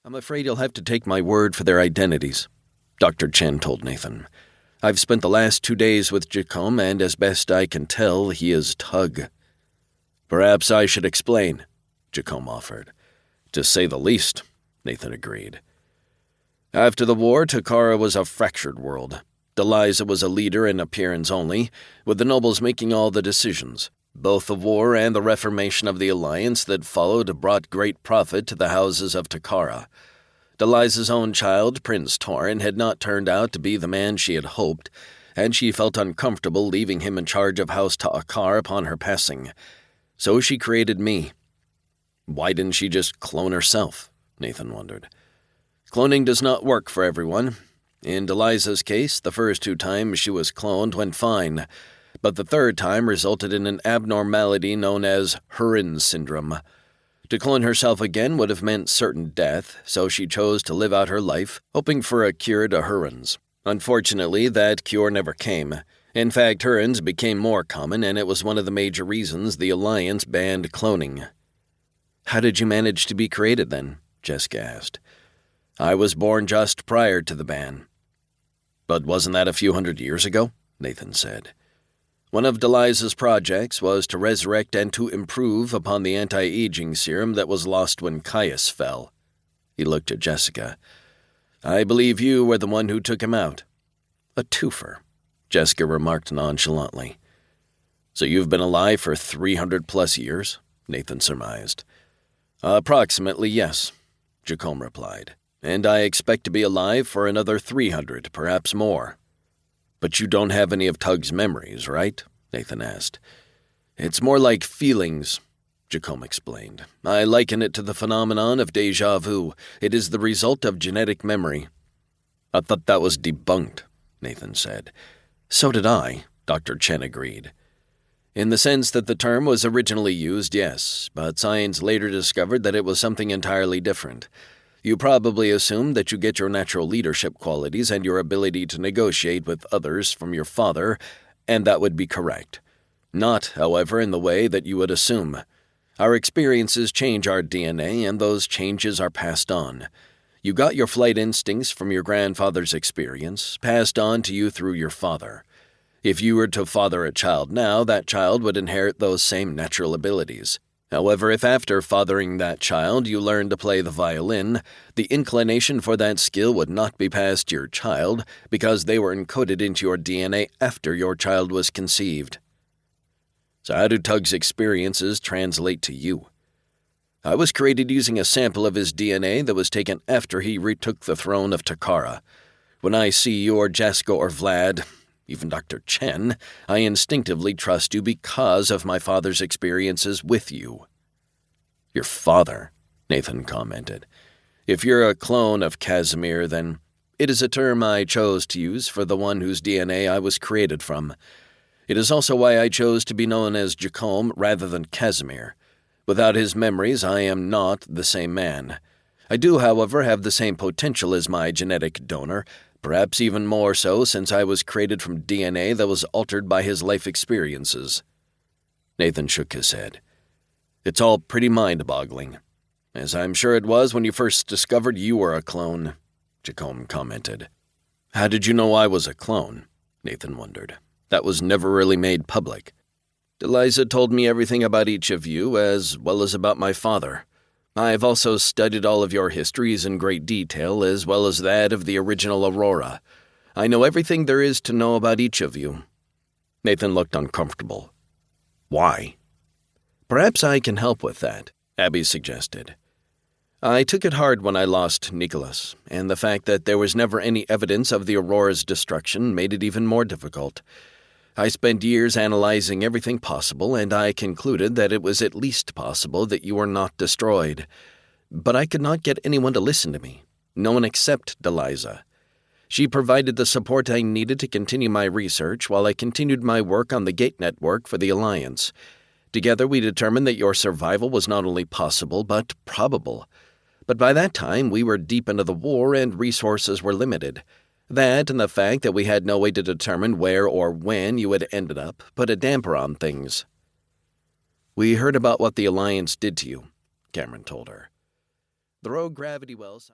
I'm afraid you'll have to take my word for their identities, Dr. Chen told Nathan. I've spent the last 2 days with Jacome, and as best I can tell, he is Tug. Perhaps I should explain, Jacome offered. To say the least, Nathan agreed. After the war, Takara was a fractured world. Deliza was a leader in appearance only, with the nobles making all the decisions. Both the war and the reformation of the alliance that followed brought great profit to the houses of Takara. Deliza's own child, Prince Torrin, had not turned out to be the man she had hoped, and she felt uncomfortable leaving him in charge of House Ta'akar upon her passing. So she created me. Why didn't she just clone herself? Nathan wondered. Cloning does not work for everyone. In Deliza's case, the first 2 times she was cloned went fine, but the 3rd time resulted in an abnormality known as Hurin syndrome. To clone herself again would have meant certain death, so she chose to live out her life, hoping for a cure to Hurins. Unfortunately, that cure never came. In fact, Hurins became more common, and it was one of the major reasons the Alliance banned cloning. How did you manage to be created, then? Jessica asked. I was born just prior to the ban. But wasn't that a few hundred years ago? Nathan said. One of Deliza's projects was to resurrect and to improve upon the anti-aging serum that was lost when Caius fell. He looked at Jessica. I believe you were the one who took him out. A twofer, Jessica remarked nonchalantly. So you've been alive for 300+ years? Nathan surmised. Approximately, yes, Jacome replied. And I expect to be alive for another 300, perhaps more. But you don't have any of Tug's memories, right? Nathan asked. It's more like feelings, Jacome explained. I liken it to the phenomenon of déjà vu. It is the result of genetic memory. I thought that was debunked, Nathan said. So did I, Dr. Chen agreed. In the sense that the term was originally used, yes, but science later discovered that it was something entirely different. You probably assumed that you get your natural leadership qualities and your ability to negotiate with others from your father, and that would be correct. Not, however, in the way that you would assume. Our experiences change our DNA, and those changes are passed on. You got your flight instincts from your grandfather's experience, passed on to you through your father. If you were to father a child now, that child would inherit those same natural abilities. However, if after fathering that child you learned to play the violin, the inclination for that skill would not be passed to your child because they were encoded into your DNA after your child was conceived. So how do Tug's experiences translate to you? I was created using a sample of his DNA that was taken after he retook the throne of Takara. When I see you or Jessica or Vlad, even Dr. Chen, I instinctively trust you because of my father's experiences with you. Your father, Nathan commented. If you're a clone of Casimir, then it is a term I chose to use for the one whose DNA I was created from. It is also why I chose to be known as Jacome rather than Casimir. Without his memories, I am not the same man. I do, however, have the same potential as my genetic donor, perhaps even more so since I was created from DNA that was altered by his life experiences. Nathan shook his head. It's all pretty mind-boggling. As I'm sure it was when you first discovered you were a clone, Jacome commented. How did you know I was a clone? Nathan wondered. That was never really made public. Deliza told me everything about each of you, as well as about my father. I've also studied all of your histories in great detail, as well as that of the original Aurora. I know everything there is to know about each of you. Nathan looked uncomfortable. Why? Perhaps I can help with that, Abby suggested. I took it hard when I lost Nicholas, and the fact that there was never any evidence of the Aurora's destruction made it even more difficult. I spent years analyzing everything possible, and I concluded that it was at least possible that you were not destroyed. But I could not get anyone to listen to me, no one except Deliza. She provided the support I needed to continue my research while I continued my work on the Gate Network for the Alliance. Together we determined that your survival was not only possible, but probable. But by that time, we were deep into the war and resources were limited. That and the fact that we had no way to determine where or when you had ended up put a damper on things. We heard about what the Alliance did to you, Cameron told her. The rogue gravity wells...